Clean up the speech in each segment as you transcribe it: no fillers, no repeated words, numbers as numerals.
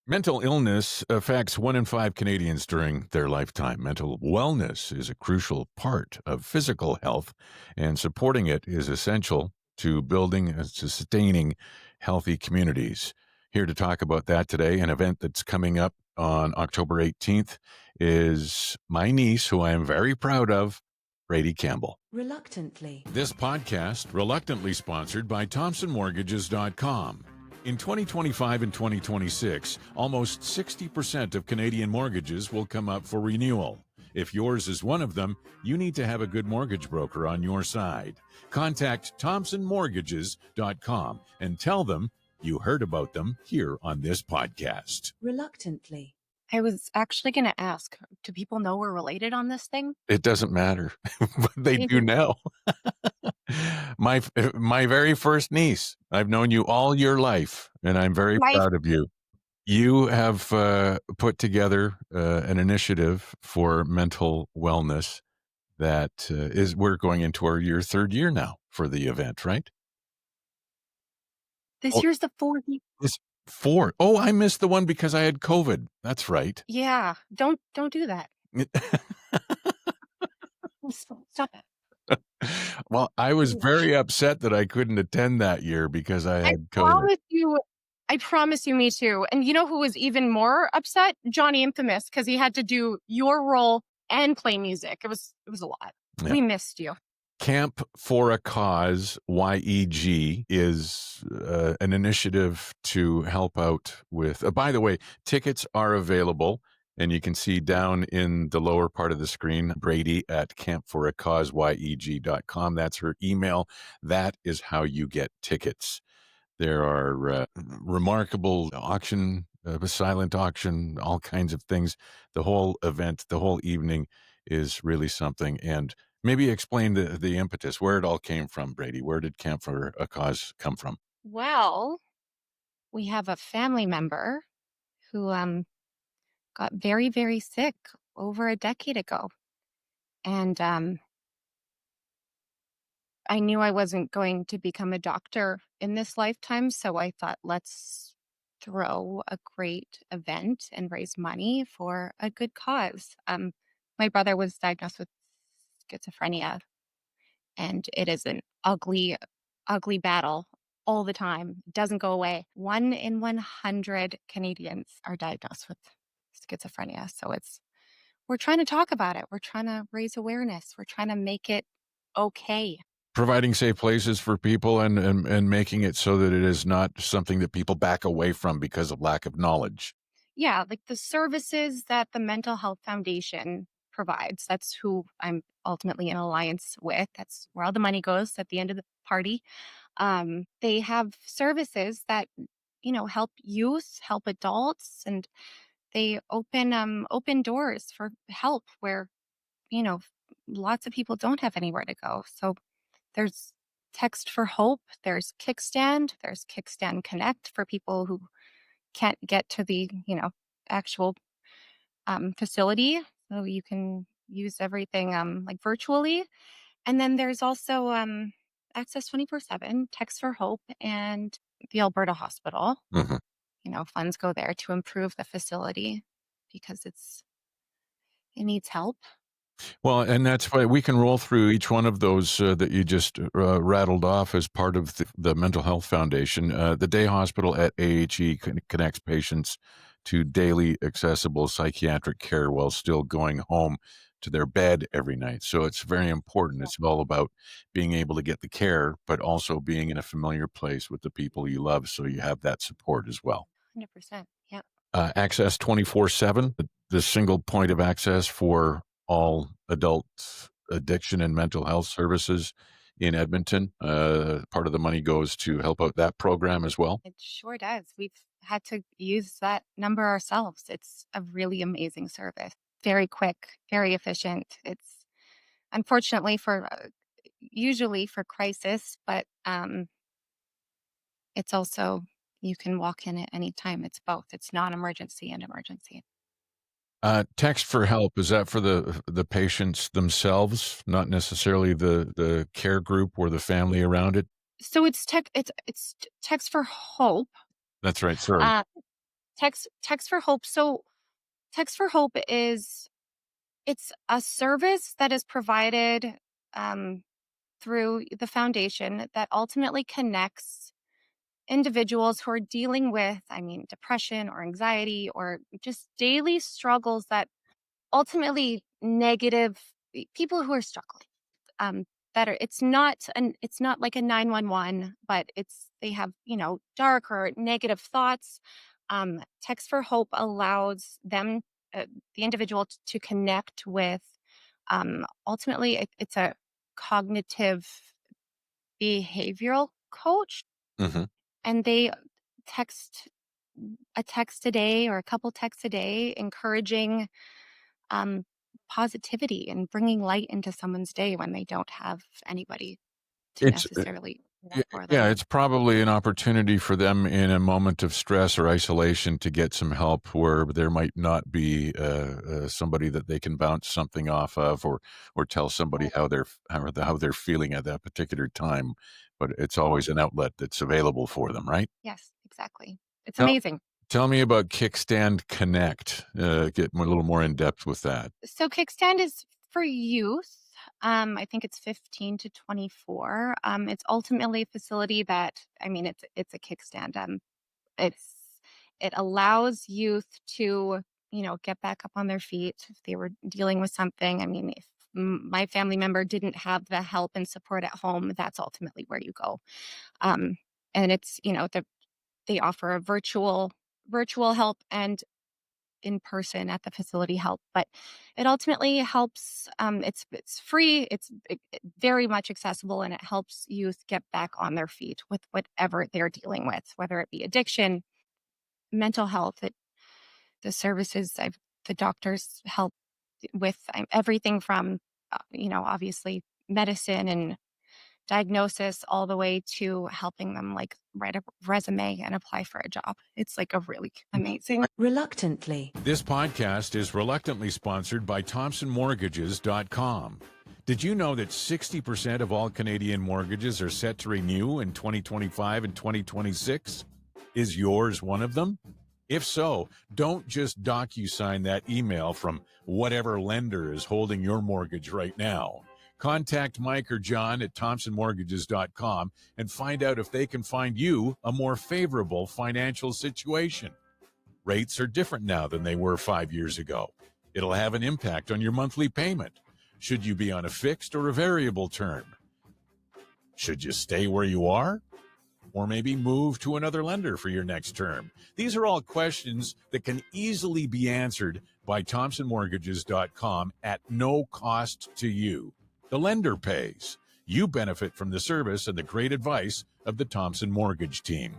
Mental illness affects 1 in 5 Canadians during their lifetime. Mental wellness is a crucial part of physical health, and supporting it is essential to building and sustaining healthy communities. Here to talk about that today, an event that's coming up on October 18th, is my niece, who I am very proud of, Brady Campbell. Reluctantly. This podcast, reluctantly sponsored by ThompsonMortgages.com. In 2025 and 2026, almost 60% of Canadian mortgages will come up for renewal. If yours is one of them, you need to have a good mortgage broker on your side. Contact ThompsonMortgages.com and tell them you heard about them here on this podcast. Reluctantly. I was actually going to ask, do people know we're related on this thing? It doesn't matter, but they They do do. now. My very first niece. I've known you all your life, and I'm very My proud of you. You have put together an initiative for mental wellness that we're going into your third year now for the event, right? This Oh, year's the fourth. it's four. Oh, I missed the one because I had COVID. That's right. Yeah, don't do that. Stop it. Well, I was very upset that I couldn't attend that year because I I had COVID. promise you. I promise you, me too. And you know who was even more upset? Johnny Infamous, because he had to do your role and play music. It was a lot. Yeah. We missed you. Camp for a Cause, YEG, is an initiative to help out with. By the way, tickets are available, and you can see down in the lower part of the screen, Brady at campforacauseyeg.com. That's her email. That is how you get tickets. There are remarkable auction, a silent auction, all kinds of things. The whole event, the whole evening is really something. And maybe explain the impetus, where it all came from, Brady. Where did Camp for a Cause come from? Well, we have a family member who got very, very sick over a decade ago. And I knew I wasn't going to become a doctor in this lifetime. So I thought, let's throw a great event and raise money for a good cause. My brother was diagnosed with schizophrenia, and it is an ugly, ugly battle all the time. It doesn't go away. 1 in 100 Canadians are diagnosed with schizophrenia. So we're trying to talk about it. We're trying to raise awareness. We're trying to make it okay. Providing safe places for people and making it so that it is not something that people back away from because of lack of knowledge. Yeah, like the services that the Mental Health Foundation provides. That's who I'm ultimately in alliance with. That's where all the money goes at the end of the party. They have services that, help youth, help adults, and they open doors for help where, you know, lots of people don't have anywhere to go. So there's Text for Hope, there's Kickstand, there's Kickstand Connect for people who can't get to the, actual facility. So you can use everything like virtually. And then there's also Access 24/7, Text for Hope, and the Alberta Hospital. Mhm. Funds go there to improve the facility because it needs help. Well, and that's why we can roll through each one of those that you just rattled off as part of the Mental Health Foundation. The day hospital at AHE connects patients to daily accessible psychiatric care while still going home to their bed every night. So it's very important. It's all about being able to get the care, but also being in a familiar place with the people you love, so you have that support as well. 100%. Yeah. Access 24/7, the single point of access for all adult addiction and mental health services in Edmonton. Part of the money goes to help out that program as well. It sure does. We've had to use that number ourselves. It's a really amazing service. Very quick, very efficient. It's unfortunately for usually for crisis, but it's also you can walk in at any time. It's both. It's non-emergency and emergency. Text for help, is that for the patients themselves, not necessarily the care group or the family around it? So it's Text for Hope. That's right. Sorry. Uh, Text for Hope. So Text for Hope it's a service that is provided um, through the foundation that ultimately connects individuals who are dealing with, I mean, depression or anxiety or just daily struggles that ultimately negative people who are struggling. Um, that are it's not like a 911, but they have, dark or negative thoughts. Text for Hope allows them, the individual, to connect with, ultimately, it's a cognitive behavioral coach, Mhm. and they text a text a day or a couple texts a day, encouraging um, positivity and bringing light into someone's day when they don't have anybody to It's necessarily do Y that for yeah, them. it's probably an opportunity for them in a moment of stress or isolation to get some help where there might not be, somebody that they can bounce something off of or tell somebody Right. how they're feeling at that particular time, but it's Yeah. always an outlet that's available for them, right? Yes, exactly. It's Tell amazing. tell me about Kickstand Connect, get a little more in depth with that. So Kickstand is for youth. I think it's 15 to 24. It's ultimately a facility that, I mean, it's a kickstand. It's it allows youth to, get back up on their feet if they were dealing with something. I mean, if my family member didn't have the help and support at home, that's ultimately where you go. Um, and it's, they offer a virtual help and in person at the facility help, but it ultimately helps. It's free. It's very much accessible, and it helps youth get back on their feet with whatever they're dealing with, whether it be addiction, mental health. The services the doctors help with, everything from, obviously medicine and diagnosis all the way to helping them like write a resume and apply for a job. It's like a really amazing. Reluctantly. This podcast is reluctantly sponsored by ThompsonMortgages.com. Did you know that 60% of all Canadian mortgages are set to renew in 2025 and 2026? Is yours one of them? If so, don't just DocuSign that email from whatever lender is holding your mortgage right now. Contact Mike or John at ThompsonMortgages.com and find out if they can find you a more favorable financial situation. Rates are different now than they were 5 years ago. It'll have an impact on your monthly payment. Should you be on a fixed or a variable term? Should you stay where you are? Or maybe move to another lender for your next term? These are all questions that can easily be answered by ThompsonMortgages.com at no cost to you. The lender pays. You benefit from the service and the great advice of the Thompson Mortgage team.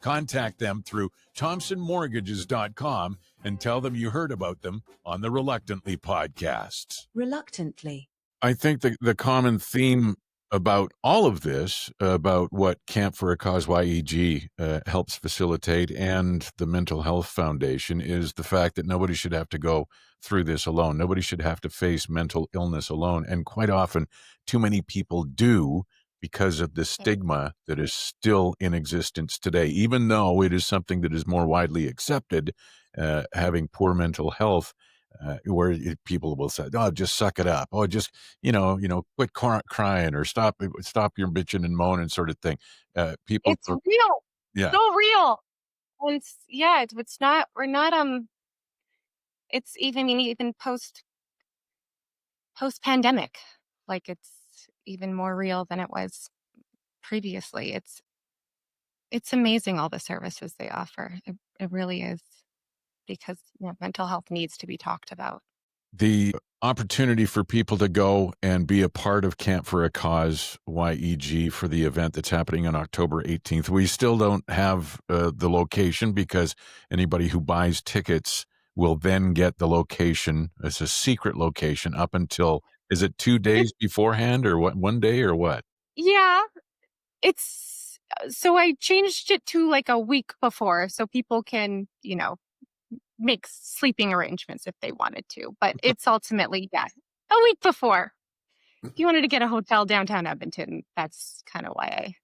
Contact them through ThompsonMortgages.com and tell them you heard about them on the Reluctantly podcast. Reluctantly. I think the common theme about all of this, about what Camp for a Cause YEG helps facilitate and the Mental Health Foundation, is the fact that nobody should have to go through this alone. Nobody should have to face mental illness alone. And quite often, too many people do because of the stigma that is still in existence today, even though it is something that is more widely accepted, having poor mental health. People will say, "Oh, just suck it up. Oh, just quit crying or stop your bitching and moaning," sort of thing. People, It's real, yeah, so real. And yeah, it's not. We're not. It's even. I mean, even post pandemic, like it's even more real than it was previously. It's amazing all the services they offer. It really is, because mental health needs to be talked about. the opportunity for people to go and be a part of Camp for a Cause YEG for the event that's happening on October 18th. We still don't have the location because anybody who buys tickets will then get the location. It's a secret location up until, is it 2 days It's beforehand or what? One day or what? yeah. It's so I changed it to like a week before so people can, make sleeping arrangements if they wanted to. But it's ultimately, yeah, a week before. If you wanted to get a hotel downtown Edmonton, that's kind of why I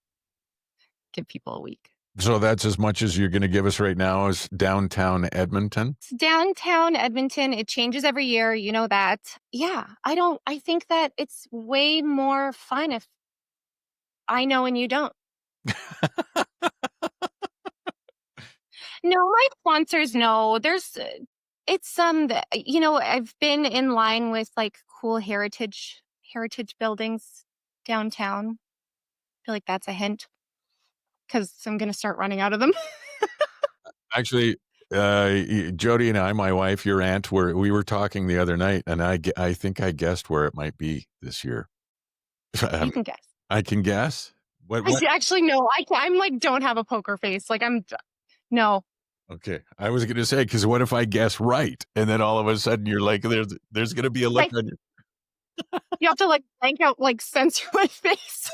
give people a week. So that's as much as you're going to give us right now as downtown Edmonton? It's downtown Edmonton. It changes every year. You know that. Yeah. I think that it's way more fun if I know and you don't. No, my sponsors know. It's I've been in line with like cool heritage buildings downtown. I feel like that's a hint because I'm gonna start running out of them. Actually, Jody and I, my wife, your aunt, we were talking the other night, and I think I guessed where it might be this year. You can guess. I can guess. What? Actually no. I'm like don't have a poker face. Like no. Okay, I was going to say, because what if I guess right, and then all of a sudden you're like, there's going to be a look Like on your. you have to like blank out like censor my face.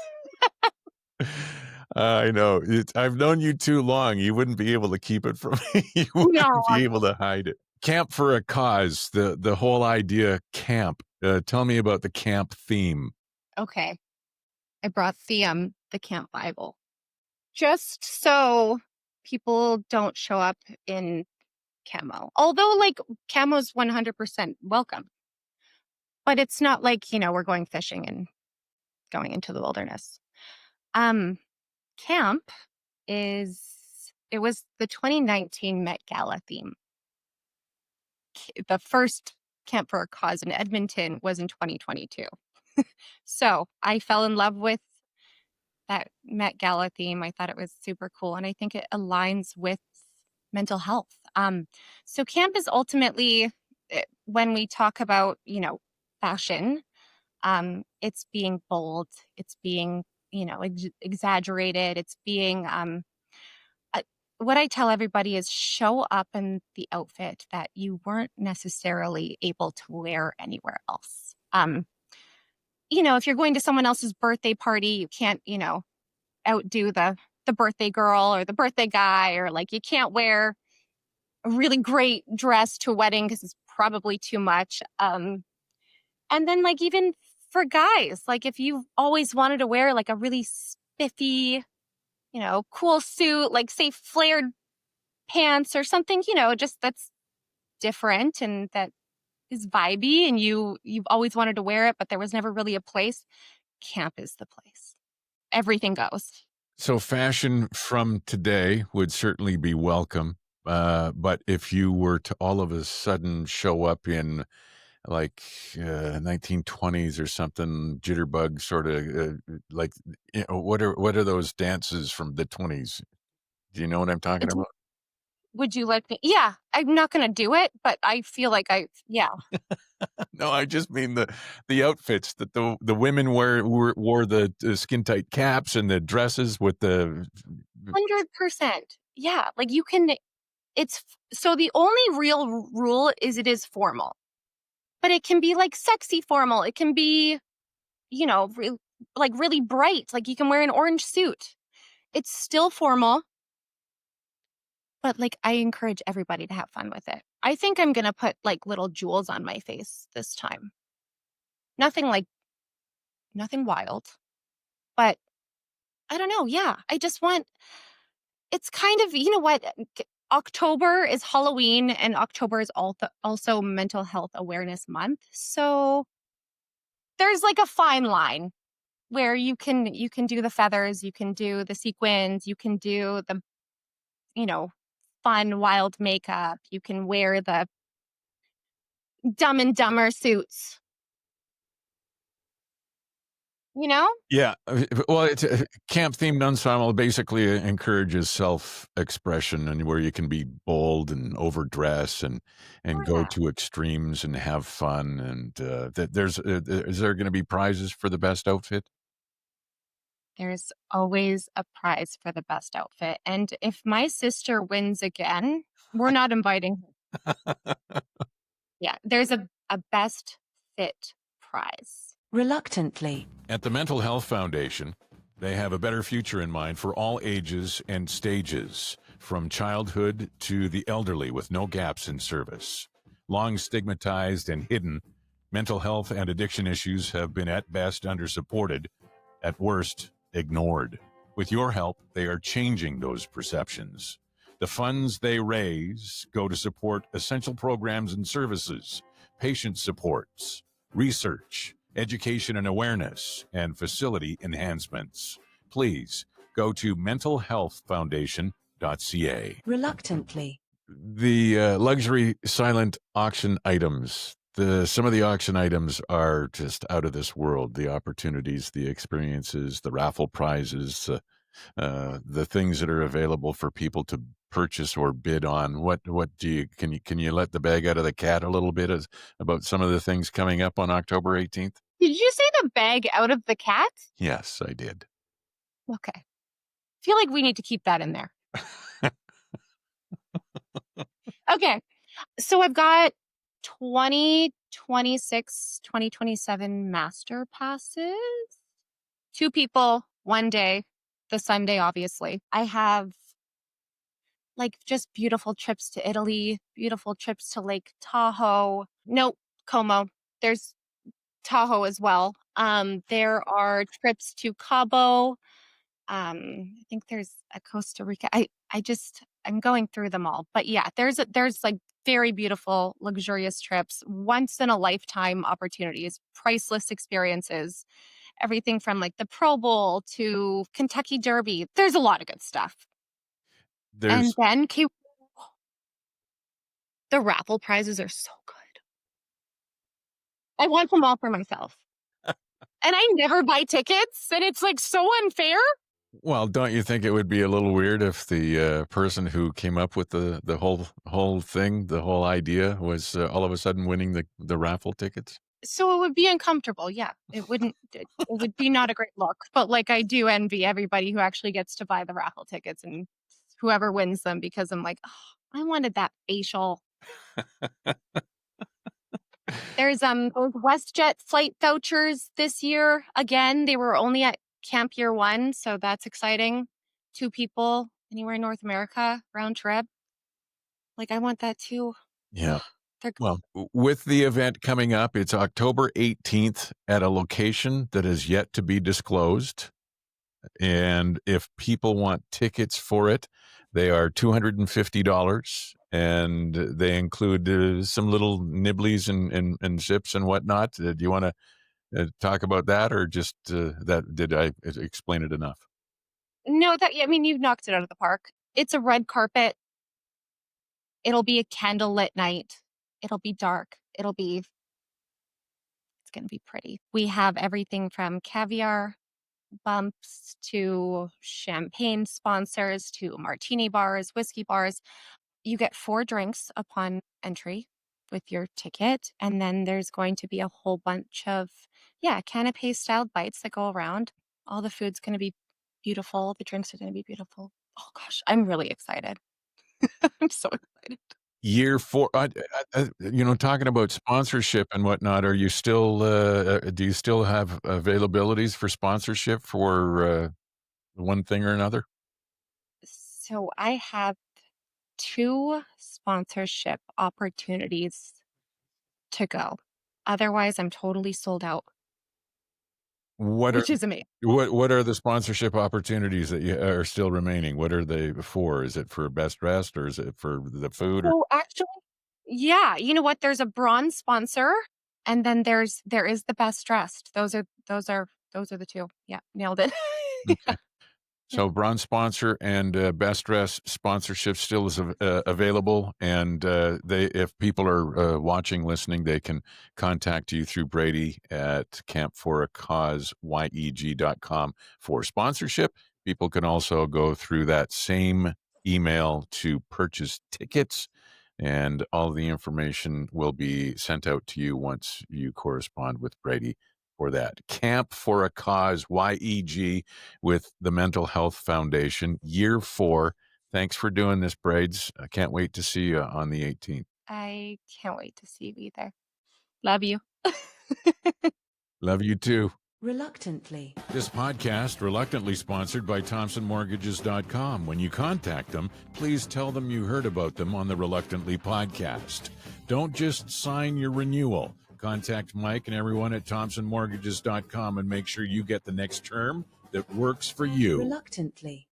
I know. I've known you too long. You wouldn't be able to keep it from me. You No. wouldn't be able to hide it. Camp for a cause. The whole idea. Camp. Tell me about the camp theme. Okay. I brought the Camp Bible. Just so people don't show up in camo. Although like camo's 100% welcome. But it's not like, we're going fishing and going into the wilderness. Um camp it was the 2019 Met Gala theme. The first Camp for a Cause in Edmonton was in 2022. So, I fell in love with that Met Gala theme. I thought it was super cool, and I think it aligns with mental health. So camp is ultimately when we talk about, fashion, it's being bold, it's being, exaggerated, it's being uh, what I tell everybody is show up in the outfit that you weren't necessarily able to wear anywhere else. If you're going to someone else's birthday party, you can't, outdo the birthday girl or the birthday guy, or like you can't wear a really great dress to a wedding because it's probably too much. And then like even for guys, like if you've always wanted to wear like a really spiffy, cool suit, like say flared pants or something, just that's different and that is vibey and you've always wanted to wear it, but there was never really a place. Camp is the place. Everything goes. So fashion from today would certainly be welcome. But if you were to all of a sudden show up in like 1920s or something, jitterbug sort of like, what are those dances from the 20s? Do you know what I'm talking about? Would you let me? Yeah, I'm not gonna do it, but I feel like yeah, No, I just mean the outfits that the women wore the skin tight caps and the dresses with the. 100%. Yeah, like you can. So the only real rule is it is formal, but it can be like sexy formal. It can be, like really bright. Like you can wear an orange suit. It's still formal, but like I encourage everybody to have fun with it. I think I'm gonna put like little jewels on my face this time. Nothing like nothing wild, but I don't know. Yeah, I just want. It's kind of what. October is Halloween, and October is also Mental Health Awareness Month. So there's like a fine line where you can do the feathers, you can do the sequins, you can do the you know fun wild makeup, you can wear the Dumb and Dumber suits, you know? Yeah, well, it's camp themed ensemble basically encourages self-expression and where you can be bold and overdress and Oh go yeah. to extremes and have fun and that is there going to be prizes for the best outfit? There's always a prize for the best outfit. And if my sister wins again, we're not inviting her. Yeah, there's a best fit prize. Reluctantly. At the Mental Health Foundation, they have a better future in mind for all ages and stages, from childhood to the elderly with no gaps in service. Long stigmatized and hidden, mental health and addiction issues have been at best undersupported, at worst ignored. With your help, they are changing those perceptions. The funds they raise go to support essential programs and services, patient supports, research, education and awareness, and facility enhancements. Please go to mentalhealthfoundation.ca. Reluctantly. The luxury silent auction items. Some of the auction items are just out of this world. The opportunities, the experiences, the raffle prizes, the things that are available for people to purchase or bid on. What do you can you let the bag out of the cat a little bit about some of the things coming up on October 18th? Did you say the bag out of the cat? Yes, I did. Okay. Feel like we need to keep that in there. Okay. So I've got 2026, 2027 master passes. 2 people, 1 day, the Sunday, obviously. I have like just beautiful trips to Italy, beautiful trips to Lake Tahoe. Nope, Como. There's Tahoe as well. There are trips to Cabo. I think there's a Costa Rica. I'm going through them all. But yeah, there's like very beautiful, luxurious trips, once in a lifetime opportunities, priceless experiences, everything from like the Pro Bowl to Kentucky Derby. There's a lot of good stuff. And There's then the raffle prizes are so good. I want them all for myself. And I never buy tickets, and it's like so unfair. Well, don't you think it would be a little weird if the person who came up with the whole thing, the whole idea, was all of a sudden winning the raffle tickets? So it would be uncomfortable. Yeah, it would be not a great look. But like I do envy everybody who actually gets to buy the raffle tickets and whoever wins them, because I'm like, oh, I wanted that facial. There's those WestJet flight vouchers this year. Again, they were only at Camp Year 1, so that's exciting. 2 people anywhere in North America, round trip. Like I want that too. Yeah. They're Well, with the event coming up, it's October 18th at a location that is yet to be disclosed. And if people want tickets for it, they are $250, and they include some little nibblies and zips and whatnot. Do you want to talk about that, or just that? Did I explain it enough? No, I mean, you've knocked it out of the park. It's a red carpet. It'll be a candlelit night. It'll be dark. It's going to be pretty. We have everything from caviar bumps to champagne sponsors to martini bars, whiskey bars. You get 4 drinks upon entry with your ticket. And then there's going to be a whole bunch of, canapé styled bites that go around. All the food's going to be beautiful. The drinks are going to be beautiful. Oh gosh, I'm really excited. I'm so excited. Year 4, talking about sponsorship and whatnot, are you still, do you still have availabilities for sponsorship for one thing or another? So I have 2 sponsorship opportunities to go. Otherwise, I'm totally sold out, What are which is amazing. what are the sponsorship opportunities that are still remaining? What are they for? Is it for Best Dressed, or is it for the food? Or So actually, yeah, you know what? There's a bronze sponsor, and then there is the best dressed. Those are the 2. Yeah, nailed it. okay. Yeah. So bronze sponsor and best dress sponsorship still is available, and if people are watching, listening, they can contact you through Brady at campforacauseYEG.com for sponsorship. People can also go through that same email to purchase tickets, and all the information will be sent out to you once you correspond with Brady for that. Camp for a Cause, YEG, with the Mental Health Foundation, year 4. Thanks for doing this, Braids. I can't wait to see you on the 18th. I can't wait to see you either. Love you. Love you too. Reluctantly. This podcast reluctantly sponsored by ThompsonMortgages.com. When you contact them, please tell them you heard about them on the Reluctantly podcast. Don't just sign your renewal. Contact Mike and everyone at ThompsonMortgages.com and make sure you get the next term that works for you. Reluctantly.